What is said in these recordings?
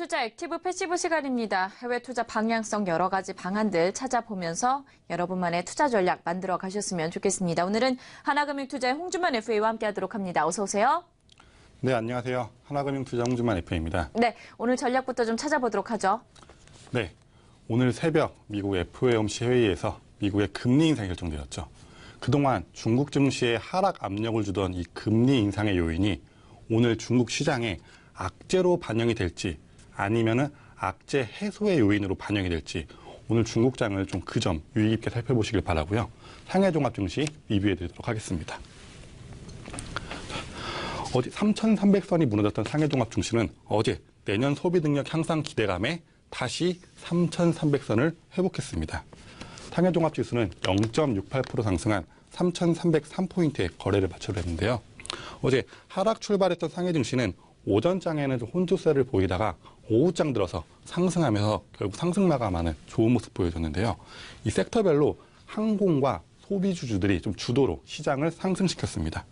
투자 액티브 패시브 시간입니다. 해외 투자 방향성 여러 가지 방안들 찾아보면서 여러분만의 투자 전략 만들어 가셨으면 좋겠습니다. 오늘은 하나금융투자의 홍주만 FA와 함께하도록 합니다. 어서 오세요. 네, 안녕하세요. 하나금융투자 홍주만 FA입니다. 네, 오늘 전략부터 좀 찾아보도록 하죠. 네, 오늘 새벽 미국 FOMC 회의에서 미국의 금리 인상이 결정되었죠. 그동안 중국 증시에 하락 압력을 주던 이 금리 인상의 요인이 오늘 중국 시장에 악재로 반영이 될지 아니면은 악재 해소의 요인으로 반영이 될지 오늘 중국장을 좀 그 점 유의 깊게 살펴보시길 바라고요. 상해종합 증시 리뷰해드리도록 하겠습니다. 어제 3,300선이 무너졌던 상해종합 증시는 어제 내년 소비 능력 향상 기대감에 다시 3,300선을 회복했습니다. 상해종합 지수는 0.68% 상승한 3,303포인트의 거래를 마쳤는데요. 어제 하락 출발했던 상해 증시는 오전장에는 좀 혼조세를 보이다가 오후장 들어서 상승하면서 결국 상승 마감하는 좋은 모습 보여줬는데요. 이 섹터별로 항공과 소비주주들이 좀 주도로 시장을 상승시켰습니다.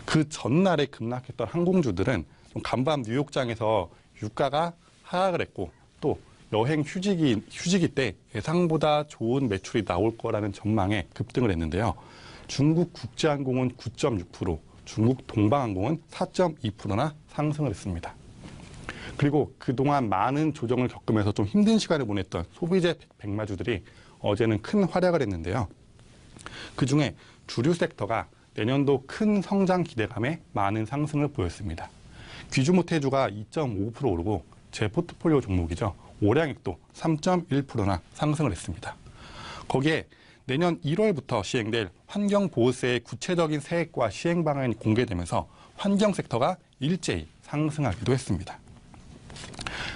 그 전날에 급락했던 항공주들은 좀 간밤 뉴욕장에서 유가가 하락을 했고 또 여행 휴지기 때 예상보다 좋은 매출이 나올 거라는 전망에 급등을 했는데요. 중국 국제항공은 9.6%, 중국 동방항공은 4.2%나 상승을 했습니다. 그리고 그동안 많은 조정을 겪으면서 좀 힘든 시간을 보냈던 소비재 백마주들이 어제는 큰 활약을 했는데요. 그중에 주류 섹터가 내년도 큰 성장 기대감에 많은 상승을 보였습니다. 귀주모태주가 2.5% 오르고 제 포트폴리오 종목이죠. 오량액도 3.1%나 상승을 했습니다. 거기에 내년 1월부터 시행될 환경보호세의 구체적인 세액과 시행 방안이 공개되면서 환경 섹터가 일제히 상승하기도 했습니다.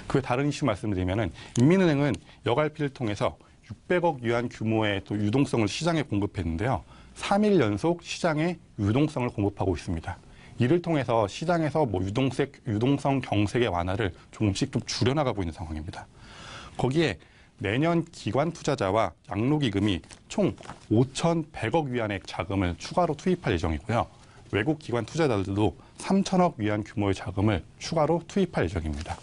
그 외 다른 이슈 말씀드리면은 인민은행은 여갈피를 통해서 600억 유안 규모의 또 유동성을 시장에 공급했는데요. 3일 연속 시장에 유동성을 공급하고 있습니다. 이를 통해서 시장에서 유동성 경색의 완화를 조금씩 좀 줄여나가고 있는 상황입니다. 거기에 내년 기관 투자자와 양로기금이 총 5,100억 위안의 자금을 추가로 투입할 예정이고요. 외국 기관 투자자들도 3,000억 위안 규모의 자금을 추가로 투입할 예정입니다.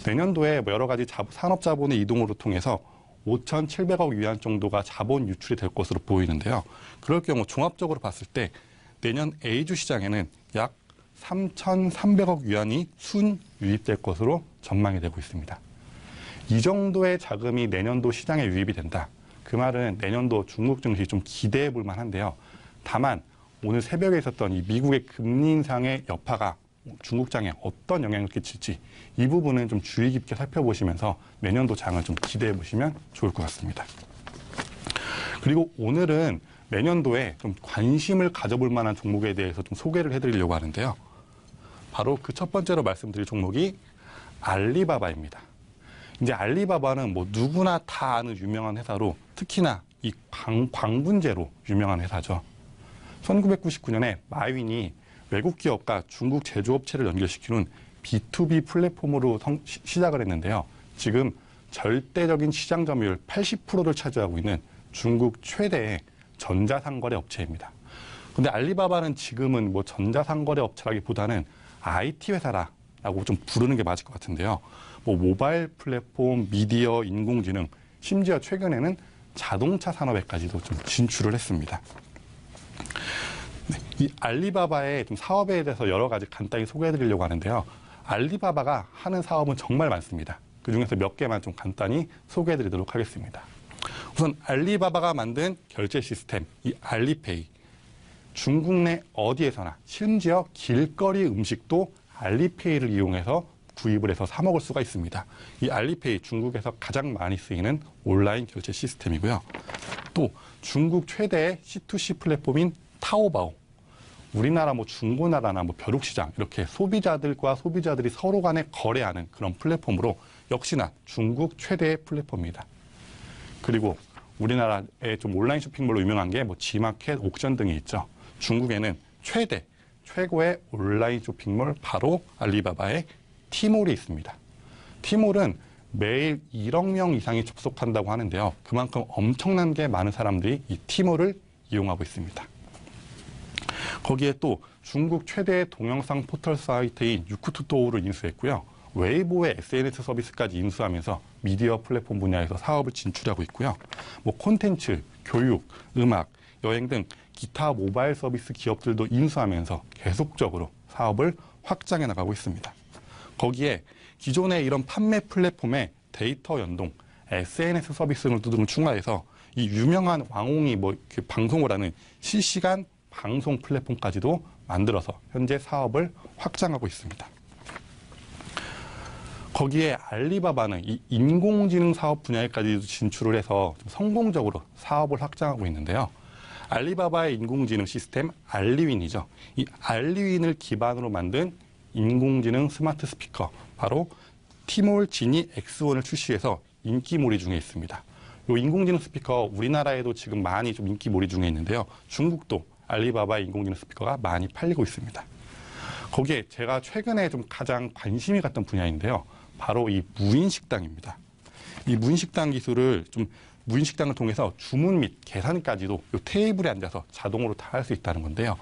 내년도에 여러 가지 산업 자본의 이동으로 통해서 5,700억 위안 정도가 자본 유출이 될 것으로 보이는데요. 그럴 경우 종합적으로 봤을 때 내년 A주 시장에는 약 3,300억 위안이 순 유입될 것으로 전망이 되고 있습니다. 이 정도의 자금이 내년도 시장에 유입이 된다. 그 말은 내년도 중국 증시 좀 기대해 볼 만한데요. 다만 오늘 새벽에 있었던 이 미국의 금리 인상의 여파가 중국장에 어떤 영향을 끼칠지 이 부분은 좀 주의 깊게 살펴보시면서 내년도 장을 좀 기대해 보시면 좋을 것 같습니다. 그리고 오늘은 내년도에 좀 관심을 가져볼 만한 종목에 대해서 좀 소개를 해드리려고 하는데요. 바로 그 첫 번째로 말씀드릴 종목이 알리바바입니다. 이제 알리바바는 뭐 누구나 다 아는 유명한 회사로 특히나 이 광분제로 유명한 회사죠. 1999년에 마윈이 외국 기업과 중국 제조업체를 연결시키는 B2B 플랫폼으로 시작을 했는데요. 지금 절대적인 시장 점유율 80%를 차지하고 있는 중국 최대의 전자상거래 업체입니다. 근데 알리바바는 지금은 뭐 전자상거래 업체라기보다는 IT 회사라고 좀 부르는 게 맞을 것 같은데요. 뭐 모바일 플랫폼, 미디어, 인공지능, 심지어 최근에는 자동차 산업에까지도 좀 진출을 했습니다. 네, 이 알리바바의 좀 사업에 대해서 여러 가지 간단히 소개해드리려고 하는데요. 알리바바가 하는 사업은 정말 많습니다. 그 중에서 몇 개만 좀 간단히 소개해드리도록 하겠습니다. 우선 알리바바가 만든 결제 시스템, 이 알리페이. 중국 내 어디에서나 심지어 길거리 음식도 알리페이를 이용해서 구입을 해서 사 먹을 수가 있습니다. 이 알리페이 중국에서 가장 많이 쓰이는 온라인 결제 시스템이고요. 또 중국 최대의 C2C 플랫폼인 타오바오. 우리나라 뭐 중고나라나 뭐 벼룩시장 이렇게 소비자들과 소비자들이 서로 간에 거래하는 그런 플랫폼으로 역시나 중국 최대의 플랫폼입니다. 그리고 우리나라의 좀 온라인 쇼핑몰로 유명한 게 뭐 지마켓, 옥션 등이 있죠. 중국에는 최고의 온라인 쇼핑몰 바로 알리바바의 티몰이 있습니다. 티몰은 매일 1억 명 이상이 접속한다고 하는데요. 그만큼 엄청난 게 많은 사람들이 이 티몰을 이용하고 있습니다. 거기에 또 중국 최대의 동영상 포털 사이트인 유쿠투도우를 인수했고요. 웨이보의 SNS 서비스까지 인수하면서 미디어 플랫폼 분야에서 사업을 진출하고 있고요. 콘텐츠, 교육, 음악, 여행 등 기타 모바일 서비스 기업들도 인수하면서 계속적으로 사업을 확장해 나가고 있습니다. 거기에 기존의 이런 판매 플랫폼에 데이터 연동, SNS 서비스 등을 추가해서 이 유명한 왕홍이 방송을 하는 실시간 방송 플랫폼까지도 만들어서 현재 사업을 확장하고 있습니다. 거기에 알리바바는 이 인공지능 사업 분야에까지 진출을 해서 좀 성공적으로 사업을 확장하고 있는데요. 알리바바의 인공지능 시스템 알리윈이죠. 이 알리윈을 기반으로 만든 인공지능 스마트 스피커, 바로 티몰 지니 X1을 출시해서 인기몰이 중에 있습니다. 이 인공지능 스피커 우리나라에도 지금 많이 좀 인기몰이 중에 있는데요. 중국도 알리바바의 인공지능 스피커가 많이 팔리고 있습니다. 거기에 제가 최근에 좀 가장 관심이 갔던 분야인데요. 바로 이 무인식당입니다. 이 무인식당 기술을 무인식당을 통해서 주문 및 계산까지도 이 테이블에 앉아서 자동으로 다 할 수 있다는 건데요.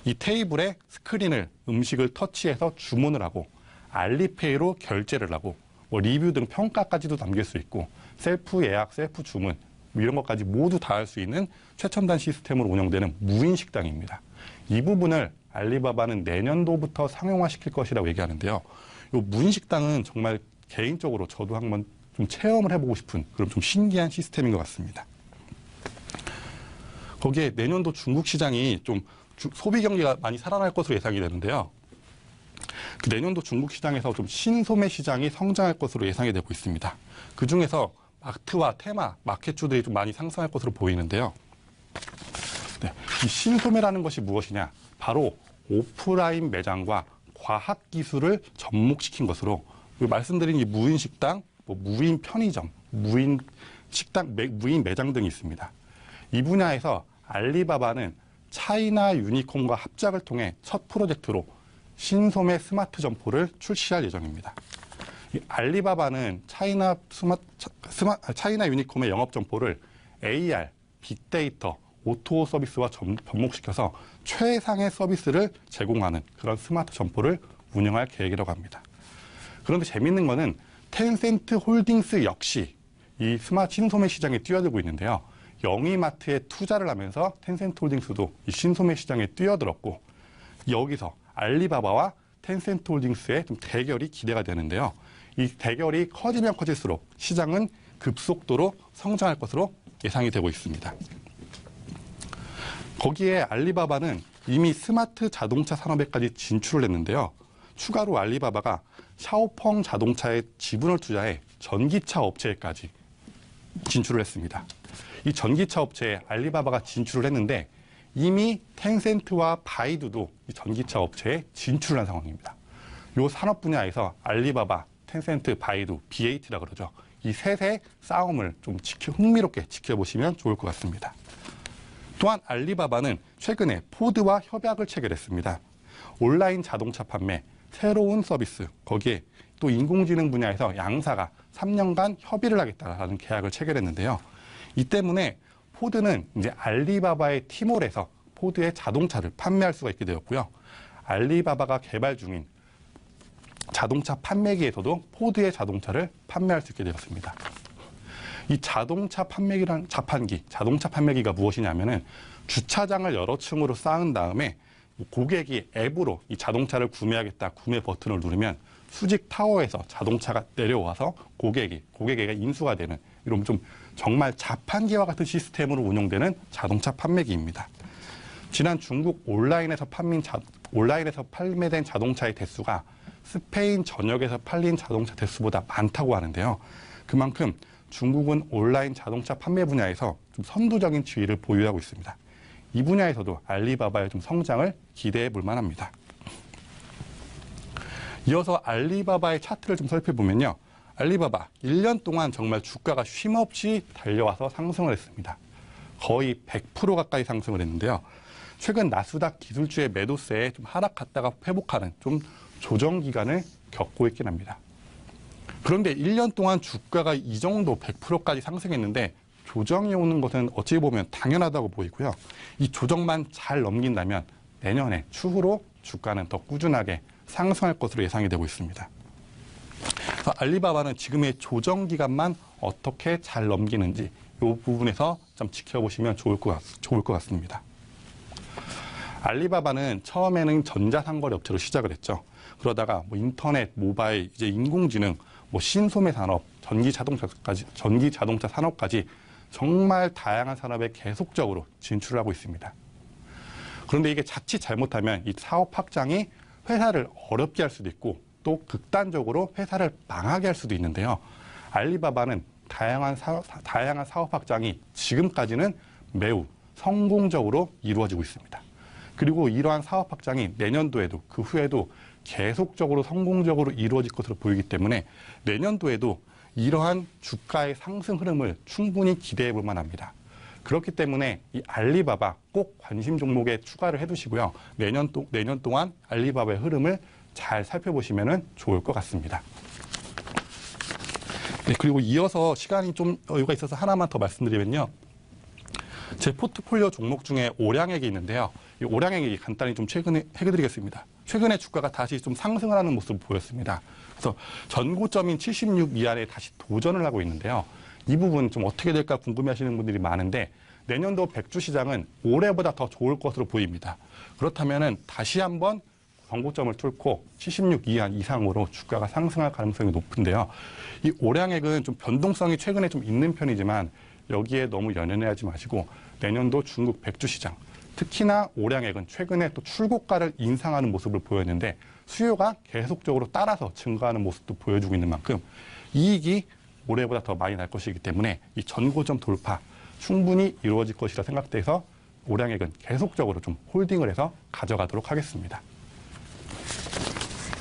이 테이블에 스크린을 음식을 터치해서 주문을 하고 알리페이로 결제를 하고 리뷰 등 평가까지도 남길 수 있고 셀프 예약, 셀프 주문 이런 것까지 모두 다 할 수 있는 최첨단 시스템으로 운영되는 무인식당입니다. 이 부분을 알리바바는 내년도부터 상용화시킬 것이라고 얘기하는데요. 이 무인식당은 정말 개인적으로 저도 한번 좀 체험을 해보고 싶은 그런 좀 신기한 시스템인 것 같습니다. 거기에 내년도 중국 시장이 좀 소비 경기가 많이 살아날 것으로 예상이 되는데요. 그 내년도 중국 시장에서 좀 신소매 시장이 성장할 것으로 예상이 되고 있습니다. 그 중에서 마트와 테마, 마켓주들이 좀 많이 상승할 것으로 보이는데요. 네, 이 신소매라는 것이 무엇이냐? 바로 오프라인 매장과 과학기술을 접목시킨 것으로 말씀드린 이 무인식당, 무인 편의점, 무인 식당, 무인 매장 등이 있습니다. 이 분야에서 알리바바는 차이나 유니콘과 합작을 통해 첫 프로젝트로 신소매 스마트 점포를 출시할 예정입니다. 이 알리바바는 차이나 유니콘의 영업 점포를 AR, 빅데이터, 오토 서비스와 접목시켜서 최상의 서비스를 제공하는 그런 스마트 점포를 운영할 계획이라고 합니다. 그런데 재밌는 거는 텐센트 홀딩스 역시 이 스마트 신소매 시장에 뛰어들고 있는데요. 영희마트에 투자를 하면서 텐센트 홀딩스도 이 신소매 시장에 뛰어들었고 여기서 알리바바와 텐센트 홀딩스의 좀 대결이 기대가 되는데요. 이 대결이 커지면 커질수록 시장은 급속도로 성장할 것으로 예상이 되고 있습니다. 거기에 알리바바는 이미 스마트 자동차 산업에까지 진출을 했는데요. 추가로 알리바바가 샤오펑 자동차에 지분을 투자해 전기차 업체에까지 진출을 했습니다. 이 전기차 업체에 알리바바가 진출을 했는데 이미 텐센트와 바이두도 이 전기차 업체에 진출을 한 상황입니다. 이 산업 분야에서 알리바바, 텐센트, 바이두, BAT라고 그러죠. 이 셋의 싸움을 좀 흥미롭게 지켜보시면 좋을 것 같습니다. 또한 알리바바는 최근에 포드와 협약을 체결했습니다. 온라인 자동차 판매, 새로운 서비스, 거기에 또 인공지능 분야에서 양사가 3년간 협의를 하겠다라는 계약을 체결했는데요. 이 때문에 포드는 이제 알리바바의 티몰에서 포드의 자동차를 판매할 수가 있게 되었고요. 알리바바가 개발 중인 자동차 판매기에서도 포드의 자동차를 판매할 수 있게 되었습니다. 이 자동차 판매기란 자동차 판매기가 무엇이냐면은 주차장을 여러 층으로 쌓은 다음에 고객이 앱으로 이 자동차를 구매하겠다 구매 버튼을 누르면 수직 타워에서 자동차가 내려와서 고객에게 인수가 되는 이런 좀 정말 자판기와 같은 시스템으로 운영되는 자동차 판매기입니다. 지난 중국 온라인에서 판매된 자동차의 대수가 스페인 전역에서 팔린 자동차 대수보다 많다고 하는데요. 그만큼 중국은 온라인 자동차 판매 분야에서 좀 선두적인 지위를 보유하고 있습니다. 이 분야에서도 알리바바의 좀 성장을 기대해 볼 만합니다. 이어서 알리바바의 차트를 좀 살펴보면요. 알리바바 1년 동안 정말 주가가 쉼없이 달려와서 상승을 했습니다. 거의 100% 가까이 상승을 했는데요. 최근 나스닥 기술주의 매도세에 좀 하락갔다가 회복하는 좀 조정 기간을 겪고 있긴 합니다. 그런데 1년 동안 주가가 이 정도 100%까지 상승했는데 조정이 오는 것은 어찌 보면 당연하다고 보이고요. 이 조정만 잘 넘긴다면 내년에 추후로 주가는 더 꾸준하게 상승할 것으로 예상이 되고 있습니다. 그래서 알리바바는 지금의 조정 기간만 어떻게 잘 넘기는지 이 부분에서 좀 지켜보시면 좋을 것 같습니다. 알리바바는 처음에는 전자상거래 업체로 시작을 했죠. 그러다가 뭐 인터넷, 모바일, 이제 인공지능, 뭐 신소매 산업, 전기 자동차 산업까지 정말 다양한 산업에 계속적으로 진출을 하고 있습니다. 그런데 이게 자칫 잘못하면 이 사업 확장이 회사를 어렵게 할 수도 있고 또 극단적으로 회사를 망하게 할 수도 있는데요. 알리바바는 다양한 사업 확장이 지금까지는 매우 성공적으로 이루어지고 있습니다. 그리고 이러한 사업 확장이 내년도에도 그 후에도 계속적으로 성공적으로 이루어질 것으로 보이기 때문에 내년도에도 이러한 주가의 상승 흐름을 충분히 기대해 볼 만합니다. 그렇기 때문에 이 알리바바 꼭 관심 종목에 추가를 해두시고요. 내년 동안 알리바바의 흐름을 잘 살펴보시면 좋을 것 같습니다. 네, 그리고 이어서 시간이 좀 여유가 있어서 하나만 더 말씀드리면요. 제 포트폴리오 종목 중에 오량액이 있는데요. 이 오량액이 간단히 좀 최근에 해드리겠습니다. 최근에 주가가 다시 좀 상승을 하는 모습을 보였습니다. 그래서 전고점인 76 이하에 다시 도전을 하고 있는데요. 이 부분 좀 어떻게 될까 궁금해하시는 분들이 많은데 내년도 백주 시장은 올해보다 더 좋을 것으로 보입니다. 그렇다면은 다시 한번 전고점을 뚫고 76 이하 이상으로 주가가 상승할 가능성이 높은데요. 이 오량액은 좀 변동성이 최근에 좀 있는 편이지만 여기에 너무 연연해하지 마시고 내년도 중국 백주 시장, 특히나 오량액은 최근에 또 출고가를 인상하는 모습을 보였는데 수요가 계속적으로 따라서 증가하는 모습도 보여주고 있는 만큼 이익이 올해보다 더 많이 날 것이기 때문에 이 전고점 돌파 충분히 이루어질 것이라 생각돼서 오량액은 계속적으로 좀 홀딩을 해서 가져가도록 하겠습니다.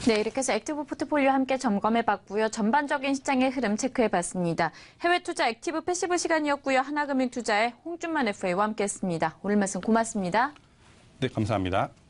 네, 이렇게 해서 액티브 포트폴리오 함께 점검해봤고요. 전반적인 시장의 흐름 체크해봤습니다. 해외 투자 액티브 패시브 시간이었고요. 하나금융투자의 홍준만 FA와 함께했습니다. 오늘 말씀 고맙습니다. 네, 감사합니다.